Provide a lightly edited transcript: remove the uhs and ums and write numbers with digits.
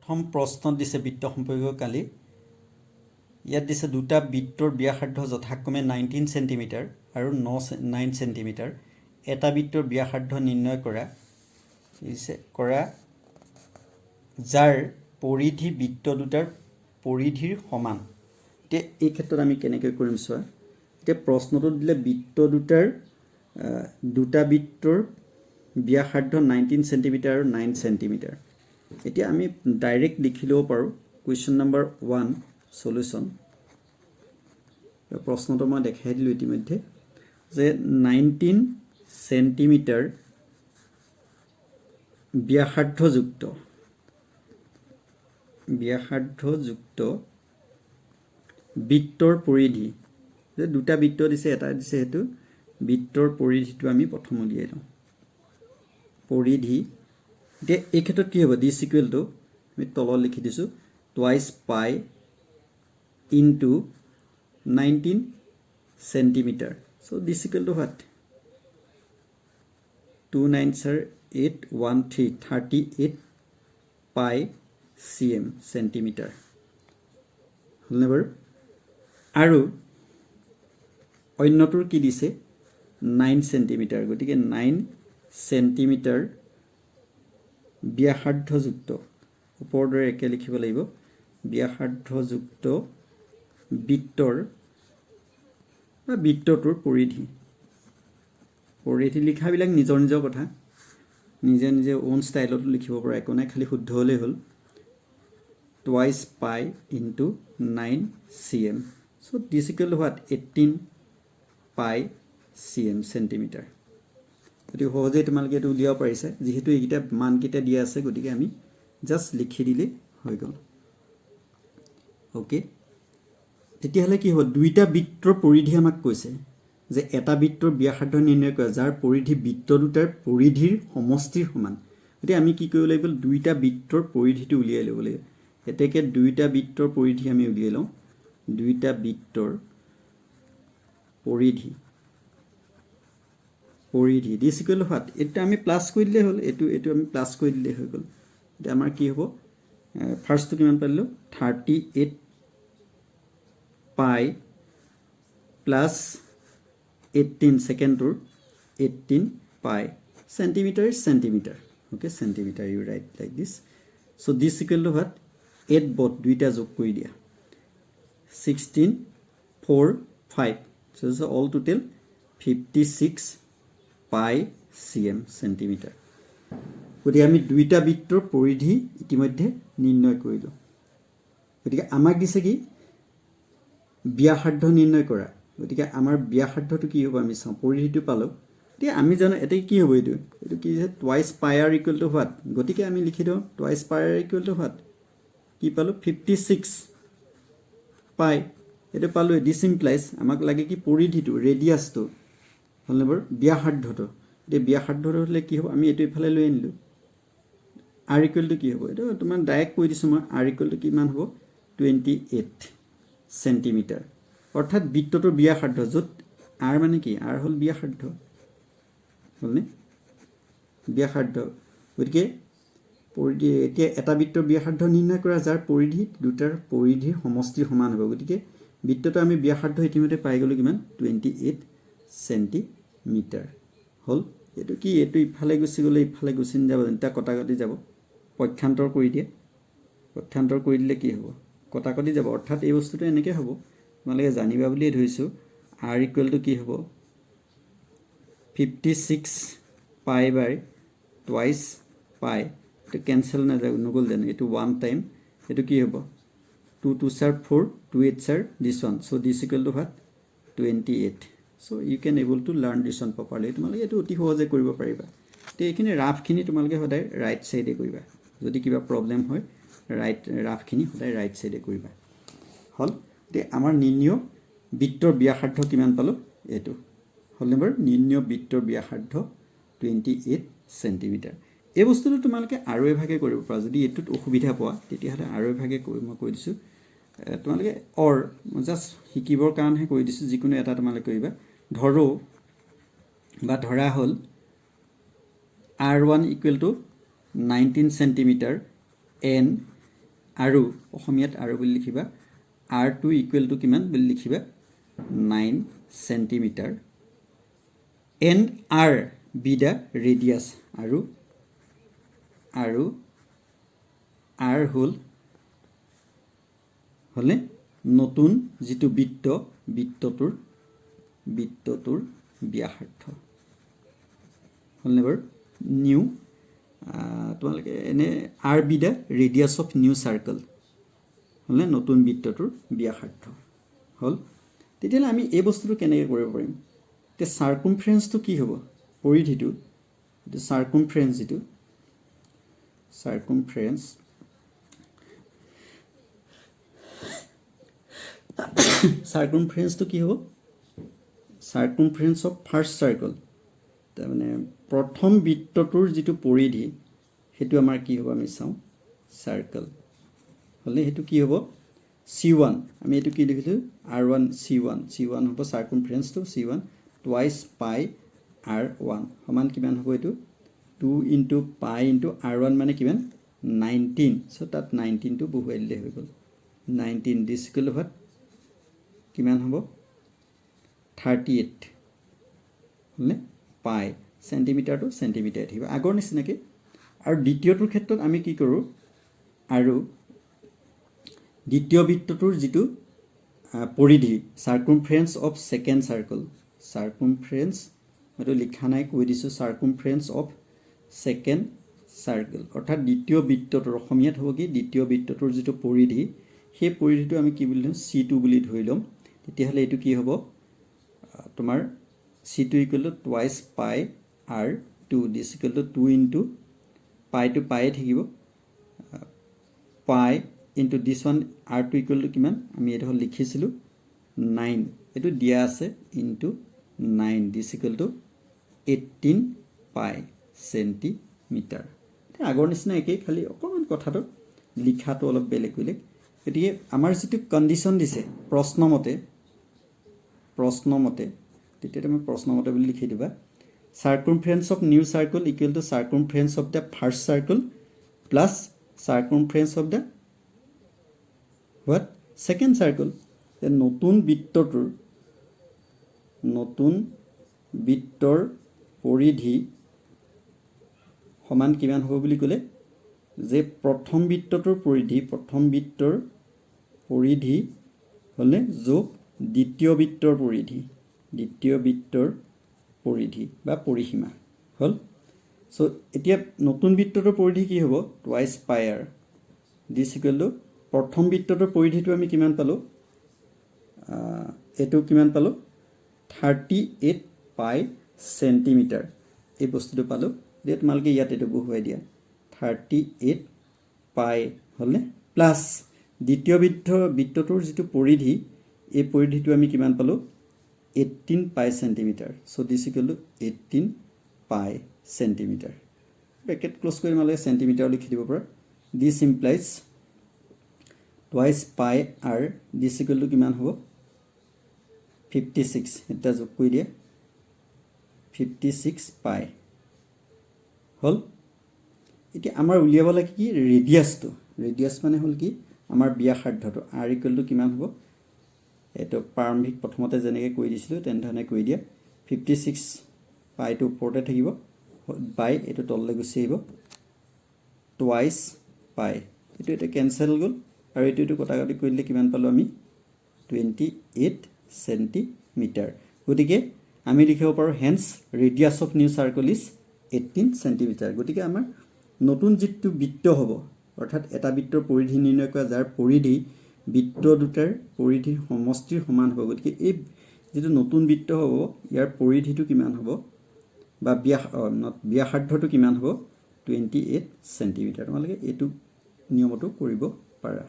প্ৰথম প্ৰশ্নত দিছে বৃত্ত সম্পৰ্কীয় কালি ইয়াত দিছে দুটা বৃত্তৰ ব্যাসাৰ্ধ যথাক্ৰমে 19 সেন্টিমিটাৰ আৰু 9 সেন্টিমিটাৰ এটা বৃত্তৰ ব্যাসাৰ্ধ নিৰ্ণয় কৰা যাৰ পৰিধি বৃত্ত দুটাৰ পৰিধিৰ সমান এতিয়া এই ক্ষেত্ৰত আমি কেনেকৈ কৰিম চোৱা এতিয়া প্ৰশ্নটো দিলে বৃত্ত দুটা বৃত্তৰ ব্যাসাৰ্ধ 19 সেন্টিমিটাৰ আৰু 9 সেন্টিমিটাৰ এতিয়া আমি ডাইৰেক্ট লিখি লব পাৰো কোৱেশ্চন নম্বৰ 1 সলিউশন প্ৰশ্নটো মই দেখাই দিলো ইতিমধ্যে যে 19 সেন্টিমিটাৰ ব্যাসাৰ্ধযুক্ত বৃত্তৰ পৰিধি যে দুটা বৃত্ত দিছে এটা দিছে হেতু বৃত্তৰ পৰিধিটো আমি প্ৰথম উলিয়াই লওঁ পৰিধি এতিয়া এই ক্ষেত্ৰত কি হ'ব দিস ইকুৱেল টু আমি তলত লিখি দিছো টুৱাইস পাই into 19 centimeter so this equal to what 2 9s are 8 1 3 38 pi cm centimeter নেবৰ আৰু অন্যটোৰ কি দিছে 9 centimeter গতিকে 9 centimeter ব্যাসাৰ্ধযুক্ত ওপৰদৰে একে লিখিব লাগিব ব্যাসাৰ্ধযুক্ত বৃত্তটোৰ পৰিধি লিখাবিলাক নিজৰ কথা নিজে ওন ষ্টাইলত লিখিব পৰা একো নাই খালি শুদ্ধ হ'লে হ'ল টুৱাইস পাই into 9 cm so this equal to what 18 pi cm centimeter এটো সহজে তোমালোকে এটো উলিয়াব পাৰিছে যেহেতু এইটা মান কিটা দিয়া আছে গতিকে আমি জাস্ট লিখি দিলে হৈ গল ওকে তেতিয়াহলে কি হ'ব দুইটা বৃত্তৰ পৰিধি আমাক কৈছে যে এটা বৃত্তৰ ব্যাসাৰ্ধ নিৰ্ণয় কৰা যাৰ পৰিধি বৃত্ত দুটাৰ পৰিধিৰ সমষ্টিৰ সমান এতিয়া আমি কি কৰিব লাগিব দুইটা বৃত্তৰ পৰিধিটো উলিয়াই ল'ব লাগিব এতেকে দুইটা বৃত্তৰ পৰিধি আমি উলিয়াই লওঁ দুইটা বৃত্তৰ পৰিধি দিস ইকুৱেল টু what এটা আমি প্লাস কৰি দিলে হ'ল এটো আমি প্লাস কৰি দিলে হৈ গল এটা আমাৰ কি হ'ব ফাৰ্স্টটো কিমান পালো 38 pi plus 18 second to 18 pi centimeter is centimeter okay centimeter you write like this so this equal to what 8 both দুইটা যোগ কৰি দিয়া 16 4 5 so this is all total 56 pi cm centimeter গতিকে আমি দুইটা বৃত্তৰ পৰিধি ইতিমধ্যে নিৰ্ণয় কৰিলো গতিকে আমাক দিছে কি ব্যাসাৰ্ধ নিৰ্ণয় কৰা গতিকে আমাৰ ব্যাসাৰ্ধটো কি হ'ব আমি চাও পৰিধিটো পালো তে আমি জানো এতে কি হ'ব এটো কি যে টুৱাইস পাই r ইকুৱেল টু what গতিকে আমি লিখি দিও টুৱাইস পাই r ইকুৱেল টু what কি পালো 56 পাই এটো পালো দিস ইমপ্লাইজ আমাক লাগে কি পৰিধিটো ৰেডিয়াসটো হলনেবৰ ব্যাসাৰ্ধটো তে ব্যাসাৰ্ধটো হলে কি হ'ব আমি এটো ইফালে লৈ আনিলো r ইকুৱেল টু কি হ'ব এটো তোমাৰ ডাইৰেক্ট কৈ দিছো মই r ইকুৱেল টু কিমান হ'ব 28 সেন্টিমিটাৰ অৰ্থাৎ বৃত্তটোৰ ব্যাসাৰ্ধ যত r মানে কি r হল ব্যাসাৰ্ধ হলনে ব্যাসাৰ্ধ গতিকে পৰিধি এতিয়া এটা বৃত্তৰ ব্যাসাৰ্ধ নিৰ্ণয় কৰা যাৰ পৰিধি দুটাৰ পৰিধিৰ সমষ্টিৰ সমান হ'ব গতিকে বৃত্তটো আমি ব্যাসাৰ্ধ ইতিমধ্যে পাই গলো কিমান 28 সেন্টিমিটাৰ হল এটো কি এটো ইফালে গুছি গলে ইফালে গুছিন যাব এটা কটাকটি যাব পক্ষান্তৰ কৰি দিলে কি হ'ব কটাকটি যাব অৰ্থাৎ এই বস্তুটো এনেকে হ'ব তোমালোকে জানিবা বুলি ধৰিছো r ইকুৱেল টু কি হ'ব 56 পাই বাই টুৱাইস পাই তো ক্যান্সেল না যাব নগল দেন এটো ওয়ান টাইম এটো কি হ'ব 2 2 sir 4 2 8 sir this one so this equal to what 28 so you can able to learn this one properly তোমালোকে এটো অতি সহজে কৰিব পাৰিবা তে এইখিনি ৰাফ খিনি তোমালোকে সদায় ৰাইট সাইডে কৰিবা যদি কিবা প্ৰবলেম হয় ৰাইট ৰাফ খিনি সদায় ৰাইট সাইডে কৰিবা হল তে আমাৰ নিৰ্ণয় বৃত্তৰ ব্যাসাৰ্ধ কিমান পালো এটো হল নম্বৰ নিৰ্ণয় বৃত্তৰ ব্যাসাৰ্ধ 28 সেন্টিমিটাৰ এই বস্তুটো তোমালোকে আৰু এভাগে কৰিব পাৰা যদি এটোত অসুবিধা পোৱা তেতিয়াহলে আৰু এভাগে মই কৈ দিছো তোমালোকে অৰ জাস্ট শিকিবৰ কাৰণে কৈ দিছো যিকোনো এটা তোমালোকে কৰিবা ধৰো বা ধৰা হল r1 equal to 19 centimeter and আৰু অসমীয়াত আৰু বুলি লিখিবা r2 ইকুৱেল টু কিমান বুলি লিখিবা 9 centimetre and r be the radius আৰু r হলে নতুন যিটো বৃত্তটোৰ ব্যাসাৰ্ধ হলনে বাৰু নিউ তোমালোকে এনে r be the radius of new circle হলে নতুন বৃত্তটোৰ ব্যাসাৰ্ধ হল তেতিয়ালে আমি এই বস্তুটো কেনেকৈ কৰিব পাৰিম তে সাৰ্কামফাৰেন্সটো কি হ'ব পৰিধিটো এটা সাৰ্কামফাৰেন্স যেটো সাৰ্কামফাৰেন্সটো কি হ'ব সাৰ্কামফাৰেন্স অফ ফাৰ্স্ট সাৰ্কেল তাৰ মানে প্ৰথম বৃত্তটোৰ যেটো পৰিধি হেতু আমাৰ কি হ'ব আমি চাও সাৰ্কেল হলে হেতু কি হ'ব c1 আমি এটো কি লিখিছো r1 c1 হ'ব সাৰ্কামফাৰেন্সটো c1 twice pi r1 সমান কিমান হ'ব এটো 2 into pi into r1 মানে কিমান 19 সো তাত 19 টো বহুৱাই দিলে হৈ গল 19 this equal to what কিমান হ'ব 38 হলে pi সেন্টিমিটাৰ টু সেন্টিমিটাৰ থাকিব আগৰ নিচিনাকে আৰু দ্বিতীয়টোৰ ক্ষেত্ৰত আমি কি কৰো আৰু দ্বিতীয় বৃত্তটোৰ যেটো পৰিধি সাৰ্কামফাৰেন্স অফ সেকেন্ড সাৰ্কেল সাৰ্কামফাৰেন্স এটো লিখা নাই কৈ দিছো সাৰ্কামফাৰেন্স অফ সেকেন্ড সাৰ্কেল অৰ্থাৎ দ্বিতীয় বৃত্তটোৰ অসমীয়াত হ'ব কি দ্বিতীয় বৃত্তটোৰ যেটো পৰিধি সেই পৰিধিটো আমি কি বুলি লম c2 বুলি ধৰি লম তেতিয়া হলে এটো কি হ'ব তোমাৰ c2 equal to twice pi r2 this equal to 2 into pi to pi থাকিব pi into this one r2 equal to কিমান আমি এটা লিখিছিলো 9 এটো দিয়া আছে into 9 this equal to 18 pi centimetre আগৰ নিচিনা একেই খালি অকমান কথাটো লিখাটো অলপ বেলেগ বেলেগ এটিয়ে আমাৰ যেটো কন্ডিশন দিছে প্ৰশ্নমতে তেতিয়া আমি প্ৰশ্নমতে বুলি লিখি দিবা circumference of new circle equal to circumference of the first circle plus circumference of the what second circle the নতুন বৃত্তৰ পৰিধি সমান কিমান হ'ব বুলি কলে যে প্ৰথম বৃত্তৰ পৰিধি হলে যোগ দ্বিতীয় বৃত্তৰ পৰিধি বা পৰিসীমা হল সো এতিয়া নতুন বৃত্তৰ পৰিধি কি হ'ব twice pi r this equal to প্ৰথম বৃত্তৰ পৰিধিটো আমি কিমান পালো এটো কিমান পালো 38 pi সেন্টিমিটাৰ এই বস্তুটো পালো যে তোমালকে ইয়াত এটো বহুৱাই দিয়া 38 pi হলে প্লাস দ্বিতীয় বৃত্তটোৰ যেটো পৰিধি এই পৰিধিটো আমি কিমান পালো 18 pi centimeter so this equal to 18 pi centimeter bracket close কৰি মালে centimeter লিখি দিব পৰা this implies twice pi r this equal to কিমান হ'ব 56 এটা যোগ কৰি দিয়া 56 pi হল এতিয়া আমাৰ উলিয়াব লাগে কি ৰেডিয়াস মানে হল কি আমাৰ ব্যাসাৰ্ধটো r equal to কিমান হ'ব এটো প্ৰাৰম্ভিক প্ৰথমতে যেনেকৈ কৈ দিছিলো তেন ধৰণে কৈ দিয়া 56 পাই টু ওপৰতে থাকিব বাই এটো তললৈ গুছি আহিব টুৱাইস পাই এটো এটা কেনসেল গল আৰু এটো কটাকটি কৰিলে কিমান পালো আমি 28 সেন্টিমিটাৰ গতিকে আমি লিখিব পাৰো hence radius of new circle is 18 centimetre গতিকে আমাৰ নতুন যেটো বৃত্ত হ'ব অৰ্থাৎ এটা বৃত্তৰ পৰিধি নিৰ্ণয় কৰা যাৰ পৰিধি বৃত্ত দুটাৰ পৰিধিৰ সমষ্টিৰ সমান হ'ব গতিকে এই যেটো নতুন বৃত্ত হ'ব ইয়াৰ পৰিধিটো কিমান হ'ব বা ব্যাসাৰ্ধটো কিমান হ'ব 28 সেন্টিমিটাৰ তোমালোকে এটো নিয়মটো কৰিব পাৰা